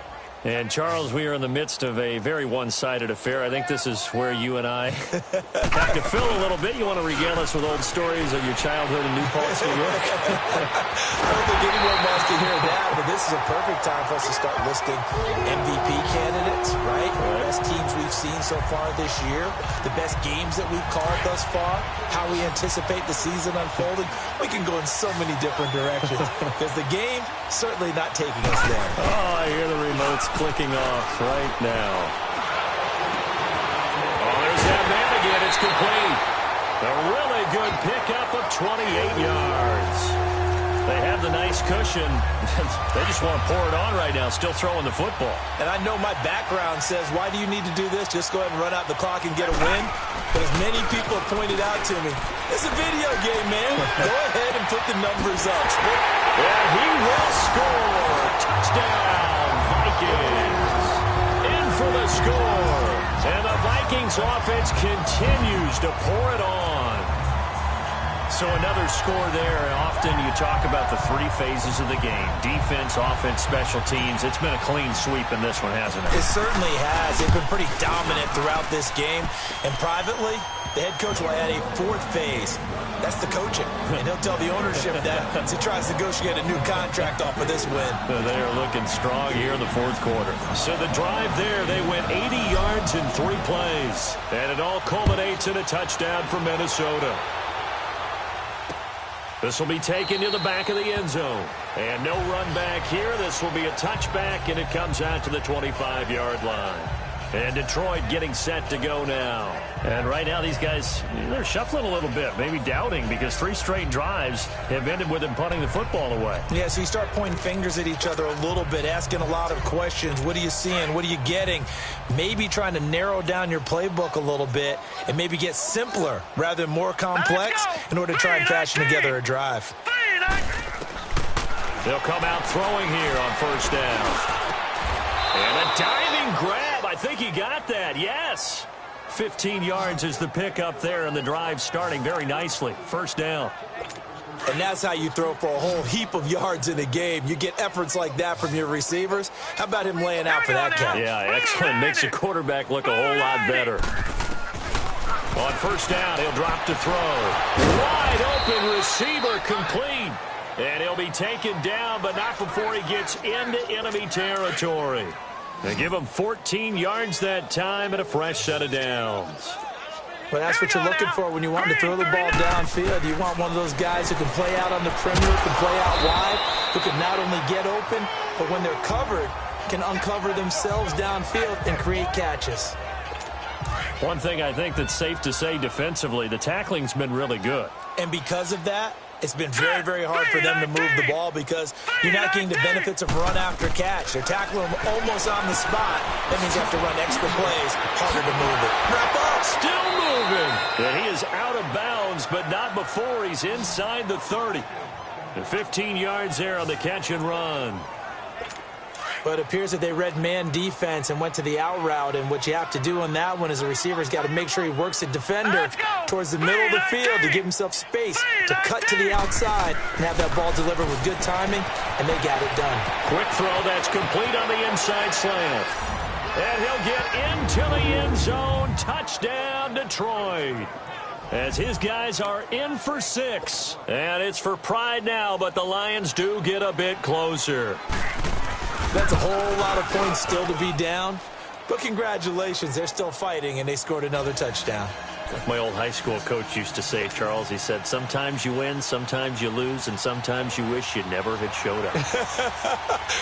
Speaker 2: And, Charles, we are in the midst of a very one-sided affair. I think this is where you and I have to fill a little bit. You want to regale us with old stories of your childhood in New Paltz, New York?
Speaker 3: I don't think anyone wants to hear that, but this is a perfect time for us to start listing MVP candidates, right? The best teams we've seen so far this year, the best games that we've called thus far, how we anticipate the season unfolding. We can go in so many different directions because the game certainly not taking us there.
Speaker 2: Oh, I hear the remotes clicking off right now. Oh, there's that man again. It's complete. A really good pickup of 28 yards. They have the nice cushion. They just want to pour it on right now, still throwing the football.
Speaker 3: And I know my background says, why do you need to do this? Just go ahead and run out the clock and get a win. But as many people have pointed out to me, it's a video game, man. Go ahead and put the numbers up.
Speaker 2: And he will score. Touchdown, Vikings. In for the score. And the Vikings offense continues to pour it on. So another score there. Often you talk about the three phases of the game. Defense, offense, special teams. It's been a clean sweep in this one, hasn't it?
Speaker 3: It certainly has. They've been pretty dominant throughout this game. And privately, the head coach will add a fourth phase. That's the coaching. And he'll tell the ownership that as he tries to negotiate a new contract off of this win.
Speaker 2: They are looking strong here in the fourth quarter. So the drive there, they went 80 yards in 3 plays. And it all culminates in a touchdown for Minnesota. This will be taken to the back of the end zone. And no run back here. This will be a touchback, and it comes out to the 25-yard line. And Detroit getting set to go now. And right now these guys, they're shuffling a little bit, maybe doubting, because 3 straight drives have ended with them punting the football away.
Speaker 3: Yeah, so you start pointing fingers at each other a little bit, asking a lot of questions. What are you seeing? What are you getting? Maybe trying to narrow down your playbook a little bit and maybe get simpler rather than more complex in order to try and fashion together a drive.
Speaker 2: They'll come out throwing here on first down. And a diving grab. I think he got that. Yes. 15 yards is the pickup there, and the drive starting very nicely. First down.
Speaker 3: And that's how you throw for a whole heap of yards in a game. You get efforts like that from your receivers. How about him laying out for that catch?
Speaker 2: Yeah, excellent. Makes the quarterback look a whole lot better. On first down, he'll drop to throw. Wide open receiver, complete. And he'll be taken down, but not before he gets into enemy territory. They give him 14 yards that time and a fresh set of downs.
Speaker 3: Well, that's what you're looking for when you want to throw the ball downfield. You want one of those guys who can play out on the perimeter, can play out wide, who can not only get open, but when they're covered, can uncover themselves downfield and create catches.
Speaker 2: One thing I think that's safe to say defensively, the tackling's been really good.
Speaker 3: And because of that, it's been very, very hard for them to move the ball because you're not getting the benefits of run after catch. They're tackling them almost on the spot. That means you have to run extra plays, harder to move it. Wrap up.
Speaker 2: Still moving. And he is out of bounds, but not before he's inside the 30. And 15 yards there on the catch and run.
Speaker 3: But it appears that they read man defense and went to the out route. And what you have to do on that one is the receiver's got to make sure he works the defender towards the middle of the field to give himself space to cut to the outside and have that ball delivered with good timing, and they got it done.
Speaker 2: Quick throw that's complete on the inside slant. And he'll get into the end zone. Touchdown, Detroit. As his guys are in for 6. And it's for pride now, but the Lions do get a bit closer.
Speaker 3: That's a whole lot of points still to be down. But congratulations, they're still fighting, and they scored another touchdown.
Speaker 2: Like my old high school coach used to say, Charles, he said, sometimes you win, sometimes you lose, and sometimes you wish you never had showed up.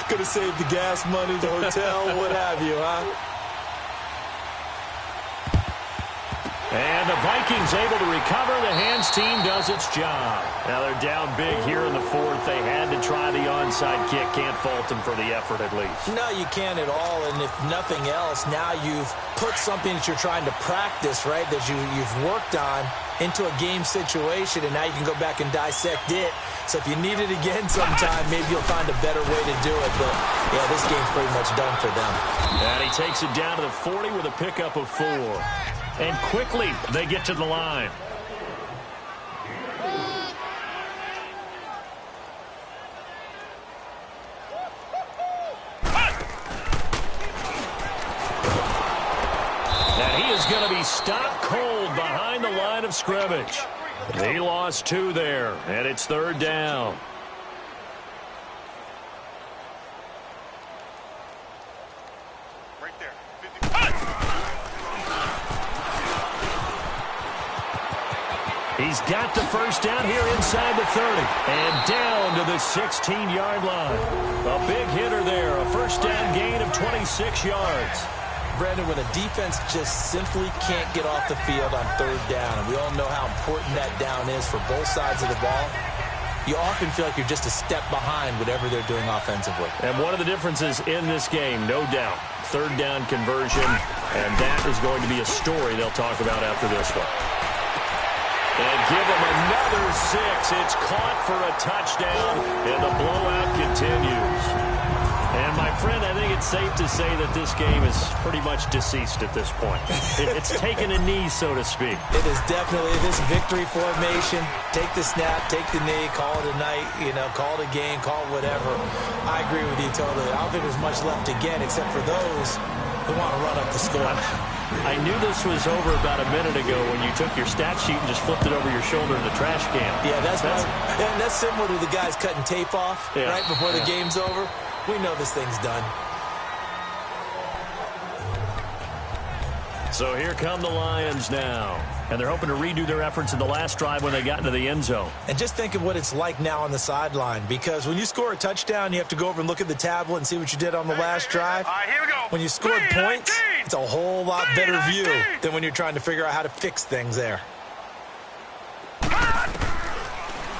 Speaker 3: Could have saved the gas money, the hotel, what have you, huh?
Speaker 2: And the Vikings able to recover. The hands team does its job. Now they're down big here in the 4th. They had to try the onside kick. Can't fault them for the effort at least.
Speaker 3: No, you can't at all. And if nothing else, now you've put something that you're trying to practice, right, that you've worked on into a game situation, and now you can go back and dissect it. So if you need it again sometime, maybe you'll find a better way to do it. But, yeah, this game's pretty much done for them.
Speaker 2: And he takes it down to the 40 with a pickup of 4. And quickly, they get to the line. going to be stopped cold behind the line of scrimmage. He lost 2 there, and it's 3rd down.
Speaker 4: Right there.
Speaker 2: He's got the first down here inside the 30 and down to the 16-yard line. A big hitter there, a first down gain of 26 yards.
Speaker 3: Brandon, when a defense just simply can't get off the field on 3rd down, and we all know how important that down is for both sides of the ball, you often feel like you're just a step behind whatever they're doing offensively.
Speaker 2: And one of the differences in this game, no doubt, 3rd down conversion, and that is going to be a story they'll talk about after this one. And give them another 6. It's caught for a touchdown, and the blowout continues. And, my friend, I think it's safe to say that this game is pretty much deceased at this point. It's taken a knee, so to speak.
Speaker 3: It is definitely this victory formation. Take the snap, take the knee, call it a night, call it a game, call it whatever. I agree with you totally. I don't think there's much left to get except for those who want to run up the score.
Speaker 2: I knew this was over about a minute ago when you took your stat sheet and just flipped it over your shoulder in the trash can.
Speaker 3: Yeah, that's similar to the guys cutting tape off right before the game's over. We know this thing's done.
Speaker 2: So here come the Lions now. And they're hoping to redo their efforts in the last drive when they got into the end zone.
Speaker 3: And just think of what it's like now on the sideline, because when you score a touchdown, you have to go over and look at the tablet and see what you did on the last drive.
Speaker 4: All right, here we go.
Speaker 3: When you scored points, it's a whole lot better view than when you're trying to figure out how to fix things there.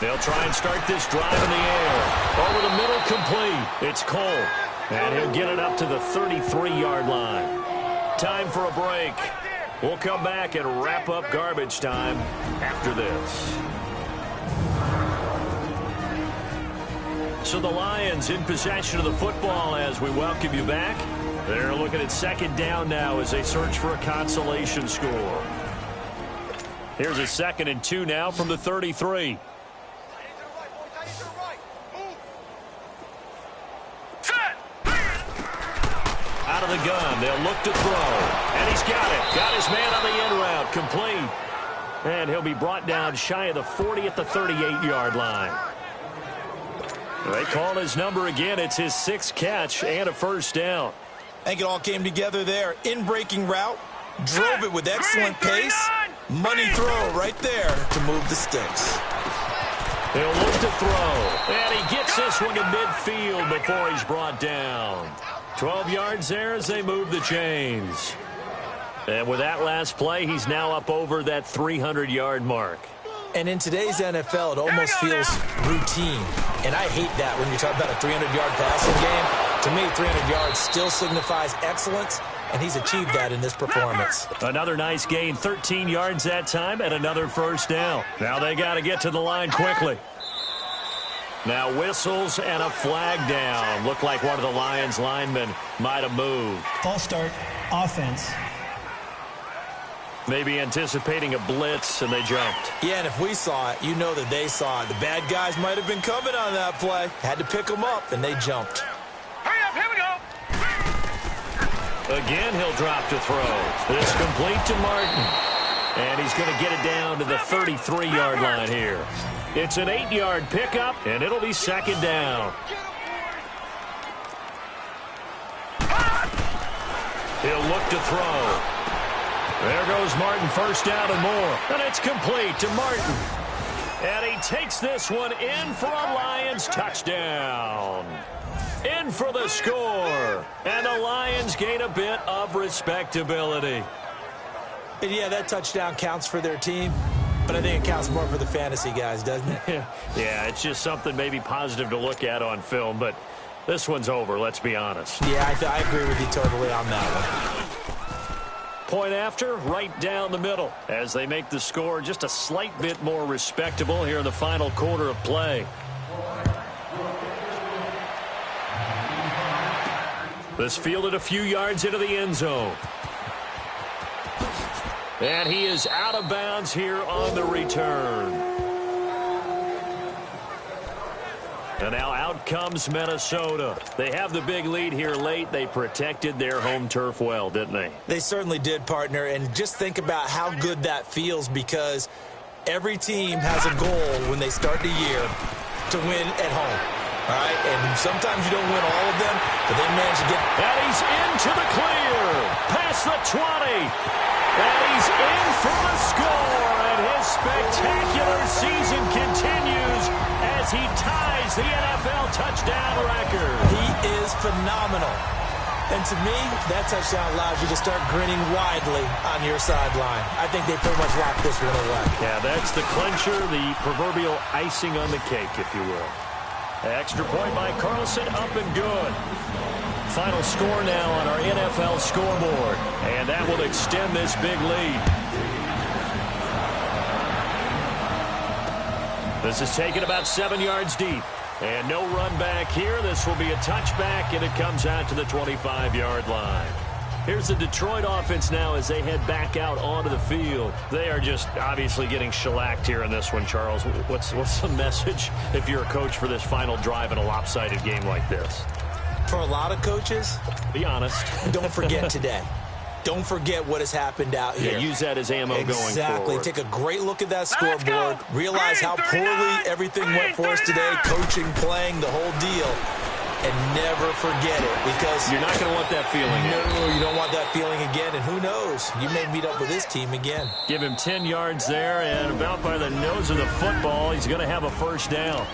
Speaker 2: They'll try and start this drive in the air. Over the middle, complete. It's Cole. And he'll get it up to the 33-yard line. Time for a break. We'll come back and wrap up garbage time after this. So the Lions in possession of the football as we welcome you back. They're looking at 2nd down now as they search for a consolation score. Here's a 2nd and 2 now from the 33. Out of the gun, they'll look to throw. And he's got it. Got his man on the end route. Complete. And he'll be brought down shy of the 40 at the 38-yard line. They call his number again. It's his 6th catch and a first down.
Speaker 3: I think it all came together there. In-breaking route. Drove it with excellent pace. Money throw right there to move the sticks.
Speaker 2: He'll look to throw. And he gets this one to midfield before he's brought down. 12 yards there as they move the chains. And with that last play, he's now up over that 300-yard mark.
Speaker 3: And in today's NFL, it almost feels routine. And I hate that when you talk about a 300-yard passing game. To me, 300 yards still signifies excellence, and he's achieved that in this performance.
Speaker 2: Another nice gain, 13 yards that time, and another first down. Now they got to get to the line quickly. Now whistles and a flag down. Looked like one of the Lions linemen might have moved.
Speaker 5: False start, offense.
Speaker 2: Maybe anticipating a blitz, and they jumped.
Speaker 3: Yeah, and if we saw it, you know that they saw it. The bad guys might have been coming on that play. Had to pick them up, and they jumped.
Speaker 4: Hurry up, here we go.
Speaker 2: Again, he'll drop to throw. It's complete to Martin. And he's going to get it down to the 33-yard line here. It's an 8-yard pickup, and it'll be 2nd down. He'll look to throw. There goes Martin, first down and more. And it's complete to Martin. And he takes this one in for a Lions touchdown. In for the score. And the Lions gain a bit of respectability.
Speaker 3: And yeah, that touchdown counts for their team. But I think it counts more for the fantasy guys, doesn't it?
Speaker 2: Yeah, it's just something maybe positive to look at on film, but this one's over, let's be honest.
Speaker 3: Yeah, I agree with you totally on that one.
Speaker 2: Point after, right down the middle, as they make the score just a slight bit more respectable here in the final quarter of play. This fielded a few yards into the end zone. And he is out of bounds here on the return. And now out comes Minnesota. They have the big lead here late. They protected their home turf well, didn't they?
Speaker 3: They certainly did, partner. And just think about how good that feels, because every team has a goal when they start the year to win at home. All right? And sometimes you don't win all of them, but they manage to get...
Speaker 2: And he's into the clear. Past the 20. And he's in for the score. And his spectacular season continues as he ties the NFL touchdown record.
Speaker 3: He is phenomenal. And to me, that touchdown allows you to start grinning widely on your sideline. I think they pretty much locked this one away.
Speaker 2: Yeah, that's the clincher, the proverbial icing on the cake, if you will. Extra point by Carlson, up and good. Final score now on our NFL scoreboard. And that will extend this big lead. This is taken about 7 yards deep. And no run back here. This will be a touchback, and it comes out to the 25-yard line. Here's the Detroit offense now as they head back out onto the field. They are just obviously getting shellacked here in this one, Charles. What's the message if you're a coach for this final drive in a lopsided game like this?
Speaker 3: For a lot of coaches,
Speaker 2: be honest.
Speaker 3: Don't forget today. Don't forget what has happened out here.
Speaker 2: Yeah, use that as ammo going forward.
Speaker 3: Exactly. Take a great look at that scoreboard. Realize how poorly everything went for us today. Coaching, playing, the whole deal. And never forget it, because
Speaker 2: you're not going to want that feeling again.
Speaker 3: No, you don't want that feeling again. And who knows? You may meet up with this team again.
Speaker 2: Give him 10 yards there, and about by the nose of the football, he's going to have a first down.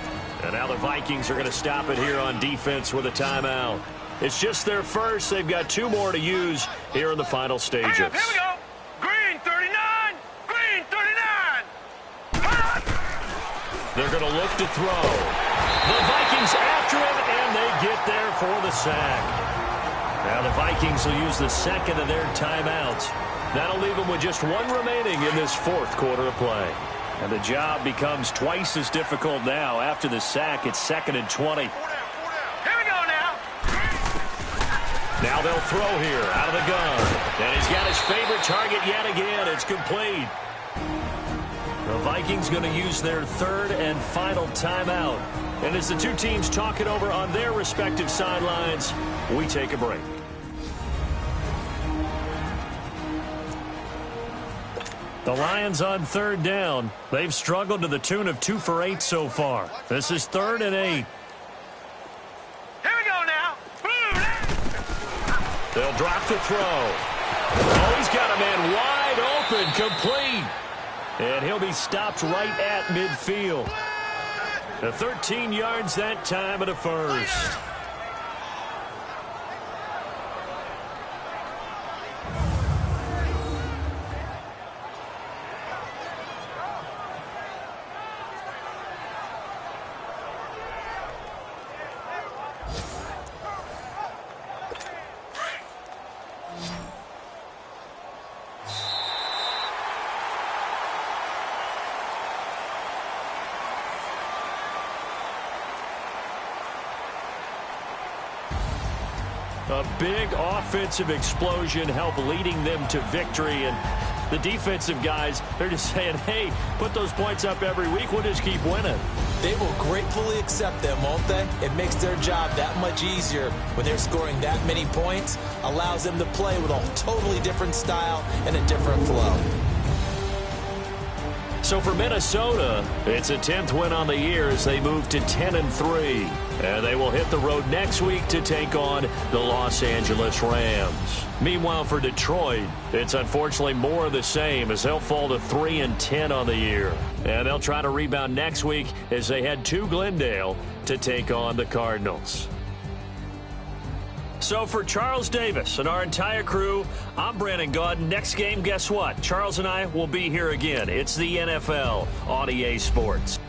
Speaker 2: And now the Vikings are going to stop it here on defense with a timeout. It's just their first. They've got 2 more to use here in the final stages.
Speaker 4: Here we go. Green 39. Green 39.
Speaker 2: They're going to look to throw. The Vikings after him, and they get there for the sack. Now the Vikings will use the second of their timeouts. That'll leave them with just 1 remaining in this 4th quarter of play. And the job becomes twice as difficult now. After the sack, it's 2nd and 20. Now they'll throw here out of the gun. And he's got his favorite target yet again. It's complete. The Vikings going to use their 3rd and final timeout. And as the 2 teams talk it over on their respective sidelines, we take a break. The Lions on 3rd down. They've struggled to the tune of 2 for 8 so far. This is 3rd and 8. They'll drop the throw. Oh, he's got a man wide open, complete. And he'll be stopped right at midfield. The 13 yards that time at a first. A big offensive explosion helped leading them to victory. And the defensive guys, they're just saying, hey, put those points up every week. We'll just keep winning.
Speaker 3: They will gratefully accept them, won't they? It makes their job that much easier when they're scoring that many points. Allows them to play with a totally different style and a different flow.
Speaker 2: So for Minnesota, it's a 10th win on the year as they move to 10-3. And they will hit the road next week to take on the Los Angeles Rams. Meanwhile, for Detroit, it's unfortunately more of the same as they'll fall to 3-10 on the year. And they'll try to rebound next week as they head to Glendale to take on the Cardinals. So for Charles Davis and our entire crew, I'm Brandon Gaudin. Next game, guess what? Charles and I will be here again. It's the NFL on EA Sports.